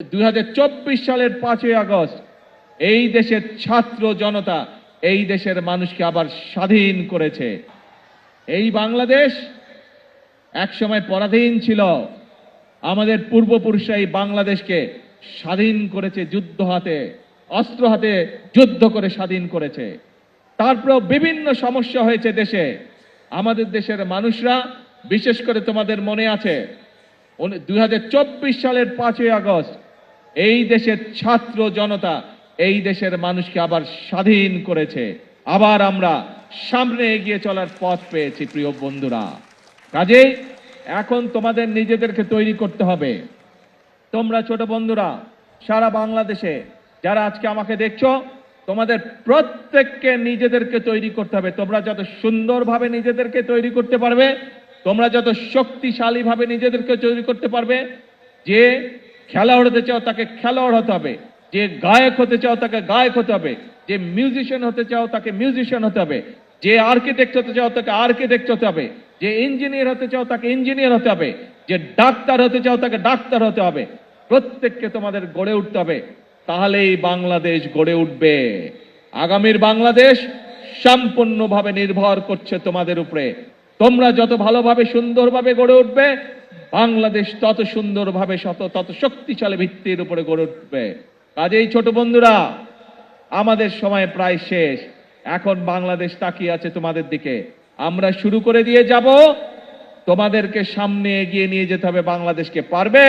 2024 সালের 5ই আগস্ট এই দেশের ছাত্র জনতা এই দেশের মানুষকে আবার স্বাধীন করেছে। এই বাংলাদেশ একসময় পরাধীন ছিল। আমাদের পূর্বপুরুষরা এই বাংলাদেশকে স্বাধীন করেছে, যুদ্ধ হাতে, অস্ত্র হাতে যুদ্ধ করে স্বাধীন করেছে। তারপর বিভিন্ন সমস্যা হয়েছে দেশে। আমাদের দেশের মানুষরা, বিশেষ করে তোমাদের মনে আছে 2024 সালের 5ই আগস্ট এই দেশের ছাত্র জনতা এই দেশের মানুষকে আবার স্বাধীন করেছে। আবার আমরা সামনে এগিয়ে চলার পথ পেয়েছি। প্রিয় বন্ধুরা, কাজেই এখন তোমাদের নিজেদেরকে তৈরি করতে হবে। তোমরা ছোট বন্ধুরা সারা বাংলাদেশে যারা আজকে আমাকে দেখছো, তোমাদের প্রত্যেককে নিজেদেরকে তৈরি করতে হবে। তোমরা যত সুন্দরভাবে নিজেদেরকে তৈরি করতে পারবে, তোমরা যত শক্তিশালী ভাবে নিজেদেরকে তৈরি করতে পারবে, যে খেলোয়াড় হতে চাও তাকে খেলোয়াড় হতে হবে, যে গায়ক হতে চাও তাকে গায়ক হতে হবে, যে মিউজিশিয়ান হতে চাও তাকে মিউজিশিয়ান হতে হবে, যে আর্কিটেক্ট হতে চাও তাকে আর্কিটেক্ট হতে হবে, যে ইঞ্জিনিয়ার হতে চাও তাকে ইঞ্জিনিয়ার হতে হবে, যে ডাক্তার হতে চাও তাকে ডাক্তার হতে হবে। প্রত্যেককে তোমাদের গড়ে উঠতে হবে, তাহলেই বাংলাদেশ গড়ে উঠবে। আগামীর বাংলাদেশ সম্পূর্ণভাবে নির্ভর করছে তোমাদের উপরে। তোমরা যত ভালোভাবে সুন্দরভাবে গড়ে উঠবে, বাংলাদেশ তত সুন্দরভাবে তত শক্তিশালী ভিত্তির উপরে গড়ে উঠবে। কাজেই ছোট বন্ধুরা, আমাদের সময় প্রায় শেষ। এখন বাংলাদেশ তাকিয়ে আছে তোমাদের দিকে। আমরা শুরু করে দিয়ে যাব, তোমাদেরকে সামনে এগিয়ে নিয়ে যেতে হবে বাংলাদেশকে। পারবে?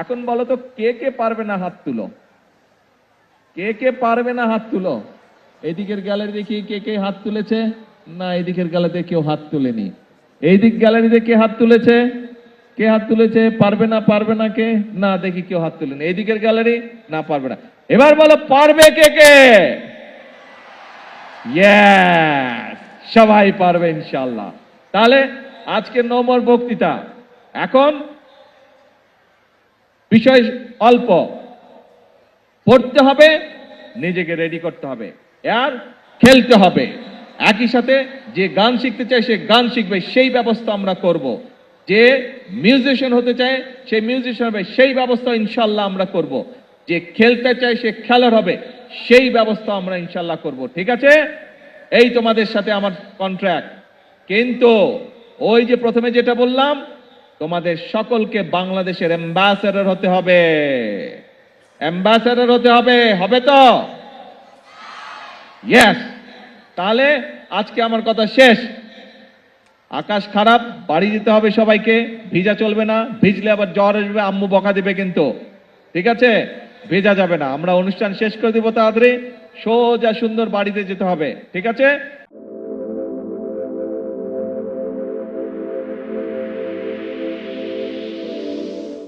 এখন বলো তো, কে কে পারবে না হাত তুলো। কে কে পারবে না হাত তুলো। এদিকের গ্যালারি দেখি কে কে হাত তুলেছে। না, এদিকের গ্যালারিতে কেউ হাত তুলেনি। এইদিক গ্যালারিতে কে হাত তুলেছে? কে হাত তুলেছে? পারবে না, পারবে না কে? না, দেখি কেউ হাত তুলেনি। এইদিকের গ্যালারি, না পারবে না। এবার বলো পারবে কে কে? ইয়েস, সবাই পারবে ইনশাআল্লাহ। তাহলে আজকে নম্বর বক্তৃতা। এখন বিষয় অল্প, পড়তে হবে, নিজেকে রেডি করতে হবে, আর খেলতে হবে। একই সাথে যে গান শিখতে চায় সে গান শিখবে, সেই ব্যবস্থা আমরা করব। যে মিউজিশিয়ান হতে চায় সে মিউজিশিয়ান হবে, সেই ব্যবস্থা ইনশাল্লাহ আমরা করব। যে খেলতে চায় সে খেলার হবে, সেই ব্যবস্থা আমরা ইনশাল্লাহ করব। ঠিক আছে? এই তোমাদের সাথে আমার কন্ট্রাক্ট। কিন্তু ওই যে প্রথমে যেটা বললাম, তোমাদের সকলকে বাংলাদেশের অ্যাম্বাসেডর হতে হবে। অ্যাম্বাসেডর হতে হবে, হবে তো? ইয়েস। তাহলে আজকে আমার কথা শেষ। আকাশ খারাপ, বাড়ি যেতে হবে সবাইকে। ভিজা চলবে না, ভিজলে আবার জ্বর আসবে, আম্মু বকা দিবে কিন্তু। ঠিক আছে? ভেজা যাবে না। আমরা অনুষ্ঠান শেষ করে দিব তাড়াতাড়ি, সোজা সুন্দর বাড়িতে যেতে হবে। ঠিক আছে?